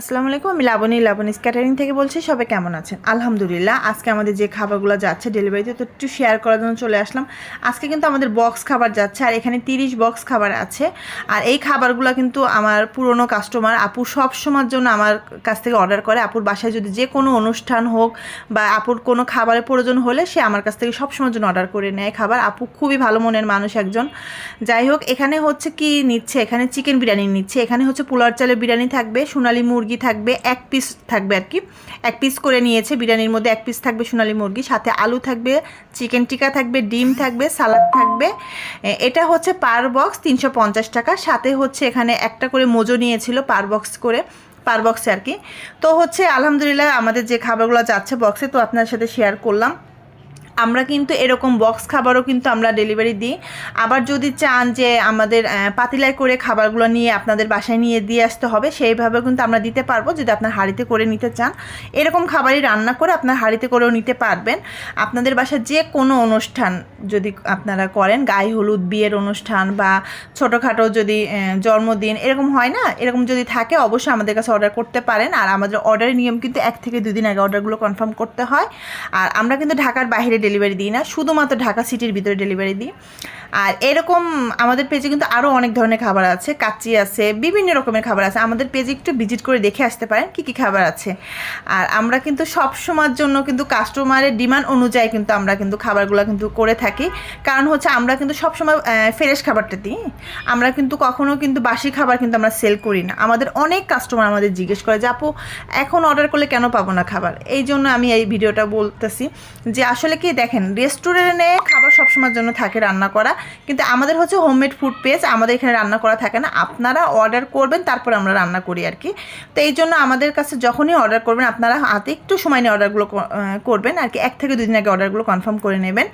আসসালামু আলাইকুম, আমি লাবণীস ক্যাটারিং থেকে বলছি। সবাই কেমন আছেন? আলহামদুলিল্লাহ। আজকে আমাদের যে খাবারগুলো যাচ্ছে ডেলিভারিতে, তো একটু শেয়ার করার জন্য চলে আসলাম। আজকে কিন্তু আমাদের বক্স খাবার যাচ্ছে, আর এখানে 30 বক্স খাবার আছে। আর এই খাবারগুলো কিন্তু আমার পুরনো কাস্টমার আপু সব সময়ের জন্য আমার কাছ থেকে অর্ডার করে। আপুর বাসায় যদি যে কোনো অনুষ্ঠান হোক বা আপুর কোনো খাবারের প্রয়োজন হলে সে আমার কাছ থেকে সব সময়ের জন্য অর্ডার করে নেয় খাবার। আপু খুবই ভালো মনের মানুষ একজন। যাই হোক, এখানে হচ্ছে কি নিচ্ছে, এখানে চিকেন বিরিয়ানি নিচ্ছে, এখানে হচ্ছে পোলার চালের বিরিয়ানি থাকবে, সোনালী মুরগি থাকবে, এক পিস থাকবে আর কি, এক পিস করে নিয়েছে। বিরিয়ানির মধ্যে এক পিস থাকবে সোনালী মুরগি, সাথে আলু থাকবে, চিকেন টিকা থাকবে, ডিম থাকবে, সালাদ থাকবে। এটা হচ্ছে পার বক্স 350 টাকা। সাথে হচ্ছে এখানে একটা করে মোজো নিয়েছিল পার বক্স করে, পার বক্সে আর কি। তো হচ্ছে আলহামদুলিল্লাহ আমাদের যে খাবারগুলো যাচ্ছে বক্সে, তো আপনার সাথে শেয়ার করলাম। আমরা কিন্তু এরকম বক্স খাবারও কিন্তু আমরা ডেলিভারি দিই। আবার যদি চান যে আমাদের পাতিলায় করে খাবারগুলো নিয়ে আপনাদের বাসায় নিয়ে দিয়ে আসতে হবে, সেইভাবে কিন্তু আমরা দিতে পারবো। যদি আপনার হাঁড়িতে করে নিতে চান, এরকম খাবারই রান্না করে আপনার হাঁড়িতে করেও নিতে পারবেন। আপনাদের বাসায় যে কোনো অনুষ্ঠান যদি আপনারা করেন, গায়ে হলুদ, বিয়ের অনুষ্ঠান বা ছোটোখাটো যদি জন্মদিন এরকম হয় না, এরকম যদি থাকে অবশ্যই আমাদের কাছে অর্ডার করতে পারেন। আর আমাদের অর্ডারের নিয়ম কিন্তু 1 থেকে 2 দিন আগে অর্ডারগুলো কনফার্ম করতে হয়। আর আমরা কিন্তু ঢাকার বাইরে ডেলিভারি দিই না, শুধুমাত্র ঢাকা সিটির ভিতরে ডেলিভারি দিই। আর এরকম আমাদের পেজে কিন্তু আরও অনেক ধরনের খাবার আছে, কাচ্চি আছে, বিভিন্ন রকমের খাবার আছে। আমাদের পেজে একটু ভিজিট করে দেখে আসতে পারেন কী কী খাবার আছে। আর আমরা কিন্তু সব সময়ের জন্য কিন্তু কাস্টমারের ডিমান্ড অনুযায়ী কিন্তু আমরা কিন্তু খাবারগুলো কিন্তু করে থাকি। কারণ হচ্ছে আমরা কিন্তু সবসময় ফ্রেশ খাবারটা দিই। আমরা কিন্তু কখনও কিন্তু বাসি খাবার কিন্তু আমরা সেল করি না। আমাদের অনেক কাস্টমার আমাদের জিজ্ঞেস করে যে আপু এখন অর্ডার করলে কেন পাবো না খাবার। এই জন্য আমি এই ভিডিওটা বলতেছি যে আসলে কি দেখেন, রেস্টুরেন্টে খাবার সবসময়ের জন্য থাকে রান্না করা, কিন্তু আমাদের হচ্ছে হোমমেড ফুড পেজ, আমাদের এখানে রান্না করা থাকে না। আপনারা অর্ডার করবেন, তারপর আমরা রান্না করি আর কি। তো এই জন্য আমাদের কাছে যখনই অর্ডার করবেন আপনারা হাতে একটু সময় নিয়ে অর্ডারগুলো করবেন আর কি। 1 থেকে 2 দিন আগে অর্ডারগুলো কনফার্ম করে নেবেন।